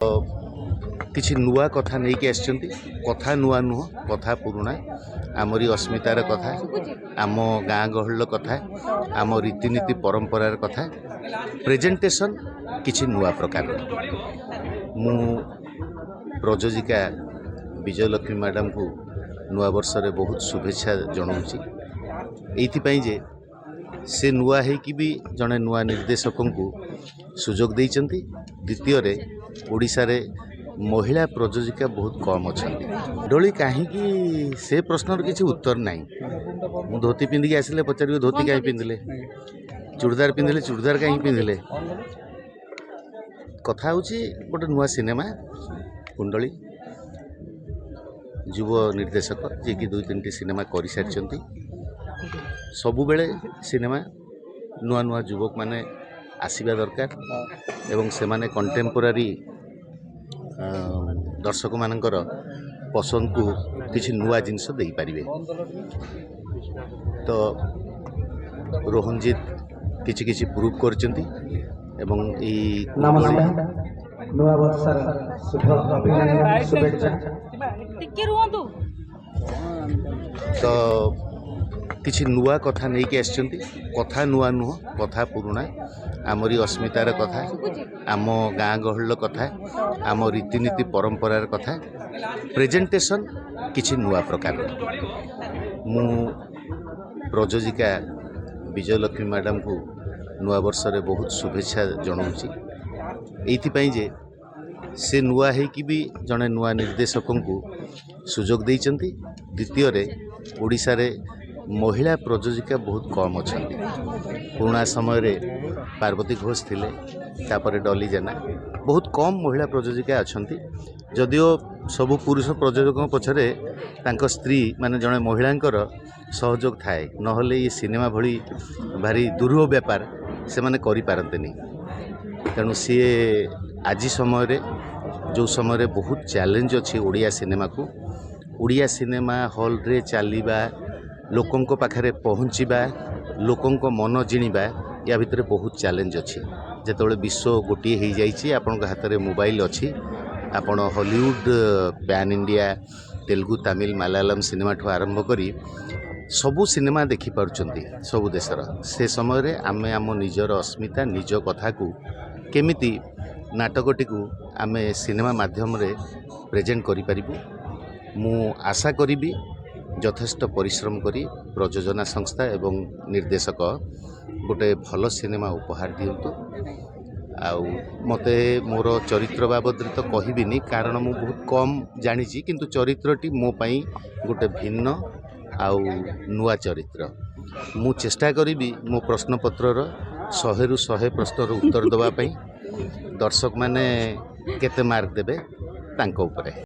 किसी नुआ कथा नहीं कि कथा नुआ नुह कथा पुराणा आमरी अस्मितार कथा आम गाँ गहल कथा आम रीतिनीति परंपरार कथा प्रेजेंटेशन किसी नुआ प्रकार मु प्रयोजिका विजयलक्ष्मी मैडम को नुआ वर्ष रे बहुत शुभेच्छा जनाऊँगी एइथिपाई जे से नुआ है कि भी जड़े नुआ निर्देशक को सुजोग देइचंती। द्वितीय रे ओडिशा रे महिला प्रयोजिका बहुत कम अच्छा डोली कहीं से प्रश्नर किसी उत्तर नहीं मु धोती पिंधिकी आसिले पचार धोती कहीं पिंधिले चूड़दार पिंधिले चूड़दार कहीं पिंधिले कथा हूँ गोटे नुआ सिनेमा कुंडली युव निर्देशक जे कि 2-3टी सिनेमा कर सारी सबु बेले सिनेमा नुआ नुआ युवक माने आसीबा दरकार एवं से माने कंटेम्पोरारी दर्शक मानकर पसंद को किसी नुआ जिनस दे पारिबे। तो रोहनजीत किछि किछि प्रूव करचंती एवं ई नुआ वर्षर शुभ अभिनंदन शुभेच्छा। तो किसी नुआ कथा नहीं कि कथा नुआ नुह कथा पुराणा आमरी अस्मितार कथा आम गाँ गहल कथा आम रीतिनीति परंपरार कथा प्रेजेंटेशन किसी नुआ प्रकार मु प्रयोजिका विजयलक्ष्मी मैडम को नुआ वर्ष रे बहुत शुभेच्छा जनाऊँगी एइथिपाई जे से नुआ है कि भी जड़े नुआ निर्देशक को सुजोग देइचंती। द्वितीय रे ओडिशा रे महिला प्रयोजिका बहुत कम अच्छा पुराना समय रे पार्वती घोष थिले तापर डॉली जेना बहुत कम महिला प्रयोजिका अच्छा जदिओ सबु पुरुष प्रयोजकों पछरे तांको स्त्री माने जड़े महिलांकर सहयोग थाए नहले ये सिनेमा भली भारी दुर्ह व्यापार से माने करि पारंतेनी तेणु सी आज समय रे जो समय रे बहुत चैलेंज अच्छी ओडिया सिनेमा को ओडिया सिनेमा हॉल रे चलवा लोकों पाखरे पहुँचवा लोकों मन जिणवा या भितर बहुत चैलेंज अच्छी जिते विश्व गोटे हो जाइए आपण हाथ में मोबाइल अच्छी आपण Hollywood pan India Telugu Tamil Malayalam cinema ठू आरंभ करी सबू सिनेमा देखी पारुचंती सबू देशर से समय रे आमे आम निजर अस्मिता निज कथा को केमिति नाटकटी को आमे सिनेमा माध्यम रे प्रेजेंट करि परिबु मु आशा करी यथेष्ट परिश्रम करी प्रयोजना संस्था एवं निर्देशक गोटे भल सिनेमा उपहार दिंतु आउ मते मोर चरित्र बाबद तो कहबिनी कारण मु बहुत कम जानी किंतु चरित्रटी मो पई गोटे भिन्न आउ नुआ चरित्र मु चेष्टा करी मो प्रश्नपत्रर 100 ରୁ 100 प्रश्नर उत्तर देवाई दर्शक माने केते मार्क देबे तांको उपरे।